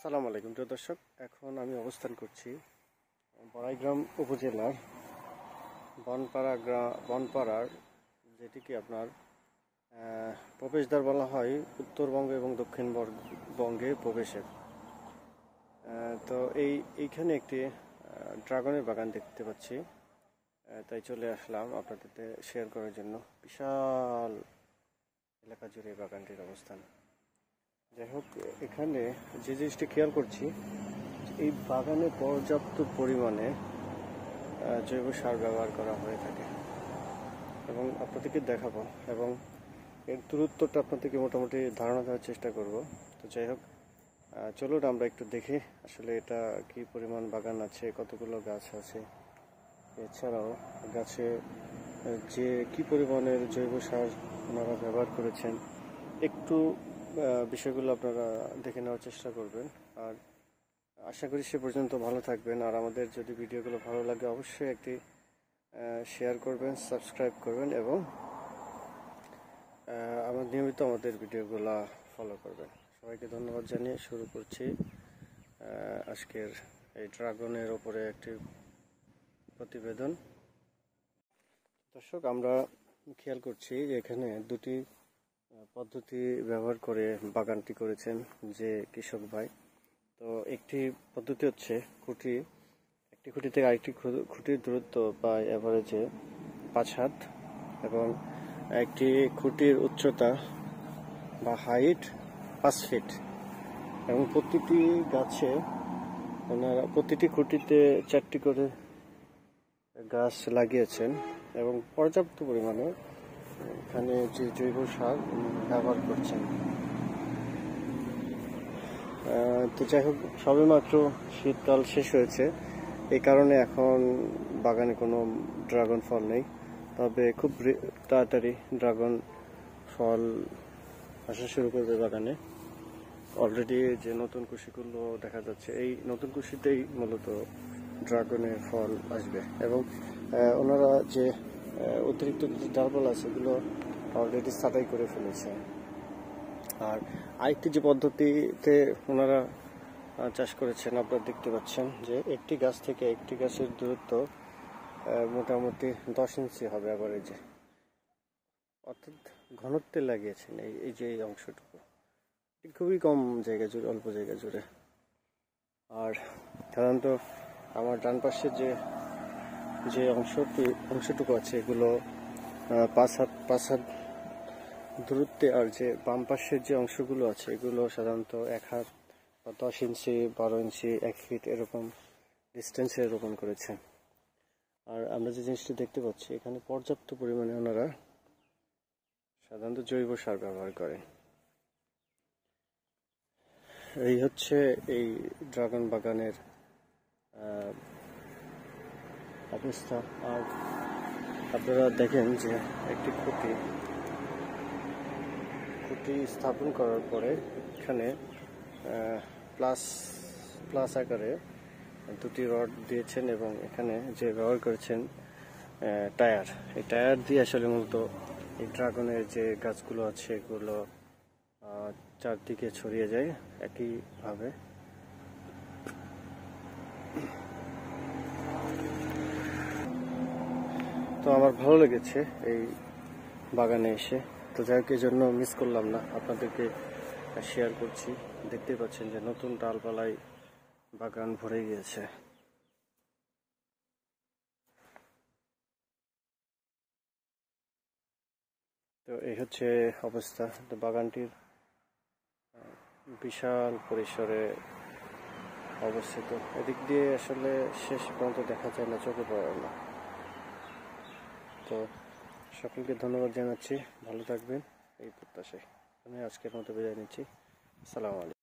আসসালামু আলাইকুম প্রিয় দর্শক, এখন আমি অবস্থান করছি বড়াইগ্রাম উপজেলার বনপাড়ার যেটিকে আপনার প্রবেশদ্বার বলা হয় উত্তরবঙ্গ এবং দক্ষিণবঙ্গে প্রবেশের। তো এইখানে একটি ড্রাগনের বাগান দেখতে পাচ্ছি, তাই চলে আসলাম আপনাদের শেয়ার করার জন্য। বিশাল এলাকা জুড়ে বাগানটির অবস্থান। যাই হোক, এখানে যে জিনিসটি খেয়াল করছি, এই বাগানে পর্যাপ্ত পরিমাণে জৈব সার ব্যবহার করা হয়ে থাকে এবং আপনাদেরকে দেখাবো এবং এর দূরত্বটা আপনাদেরকে মোটামুটি ধারণা দেওয়ার চেষ্টা করব। তো যাই হোক, চলুন আমরা একটু দেখি আসলে এটা কি পরিমাণ বাগান আছে, কতগুলো গাছ আছে, এছাড়াও গাছে যে কি পরিমাণের জৈব সার ওনারা ব্যবহার করেছেন, একটু বিষয়গুলো আপনারা দেখে নেওয়ার চেষ্টা করবেন। আর আশা করি সে পর্যন্ত ভালো থাকবেন। আর আমাদের যদি ভিডিওগুলো ভালো লাগে অবশ্যই একটি শেয়ার করবেন, সাবস্ক্রাইব করবেন এবং নিয়মিত আমাদের ভিডিওগুলো ফলো করবেন। সবাইকে ধন্যবাদ জানিয়ে শুরু করছি আজকের এই ড্রাগনের ওপরে একটি প্রতিবেদন। দর্শক, আমরা খেয়াল করছি যে এখানে দুটি পদ্ধতি ব্যবহার করে বাগানটি করেছেন যে কৃষক ভাই। তো একটি পদ্ধতি হচ্ছে একটি খুঁটি থেকে আরেকটি খুঁটির দূরত্ব প্রায় অ্যাভারেজে 5 হাত এবং একটি খুঁটির উচ্চতা বা হাইট 5 ফিট এবং প্রতিটি গাছে ওনারা প্রতিটি খুঁটিতে 4টি করে গাছ লাগিয়েছেন এবং পর্যাপ্ত পরিমাণে এখানে যে জৈব সার ব্যবহার করছেন। তো যাই হোক, সবেমাত্র শীতকাল শেষ হয়েছে, এই কারণে এখন বাগানে কোনো ড্রাগন ফল নেই, তবে খুব তাড়াতাড়ি ড্রাগন ফল আসা শুরু করবে বাগানে। অলরেডি যে নতুন কুশিগুলো দেখা যাচ্ছে, এই নতুন কুশিতেই মূলত ড্রাগনের ফল আসবে এবং ওনারা যে অতিরিক্ত ডালপালা আছে সেগুলো অলরেডি ছাঁটাই করে ফেলেছে। আর আরেকটি যে পদ্ধতিতে ওনারা চাষ করেছেন, আপনারা দেখতে পাচ্ছেন যে একটি গাছ থেকে একটি গাছের দূরত্ব মোটামুটি 10 ইঞ্চি হবে অ্যাভারেজে, অর্থাৎ ঘনত্বে লাগিয়েছেন এই যে এই অংশটুকু খুবই কম জায়গা জুড়ে, অল্প জায়গা জুড়ে। আর সাধারণত আমার ডান পাশে যে অংশটুকু আছে এগুলো 5 হাত দূরত্বে, আর যে বাম পাশের যে অংশগুলো আছে এগুলো সাধারণত 1 হাত বা 10 ইঞ্চি, 12 ইঞ্চি, 1 ফিট এরকম ডিস্টেন্সে রোপণ করেছেন। আর আমরা যে জিনিসটি দেখতে পাচ্ছি, এখানে পর্যাপ্ত পরিমাণে ওনারা সাধারণত জৈব সার ব্যবহার করেন। এই হচ্ছে এই ড্রাগন বাগানের অবস্থা। আর আপনারা দেখেন যে একটি খুঁটি স্থাপন করার পরে এখানে প্লাস আকারে দুটি রড দিয়েছেন এবং এখানে যে ব্যবহার করেছেন টায়ার, এই টায়ার দিয়ে আসলে মূলত এই ড্রাগনের যে গাছগুলো আছে এগুলো চারদিকে ছড়িয়ে যায় একইভাবে। তো আমার ভালো লেগেছে এই বাগানে এসে। তো যাই হোক, এই জন্য মিস করলাম না, আপনাদেরকে শেয়ার করছি। দেখতে পাচ্ছেন যে নতুন ডালপালায় বাগান ভরে গিয়েছে। তো এই হচ্ছে অবস্থা। তো বাগানটির বিশাল পরিসরে অবস্থিত, এদিক দিয়ে আসলে শেষ পর্যন্ত দেখা যায় না, চোখে পড়ে না। তো সকলকে ধন্যবাদ জানাচ্ছি, ভালো থাকবেন এই প্রত্যাশায়। আমি আজকের মতো বিদায় নিচ্ছি। আসসালামু আলাইকুম।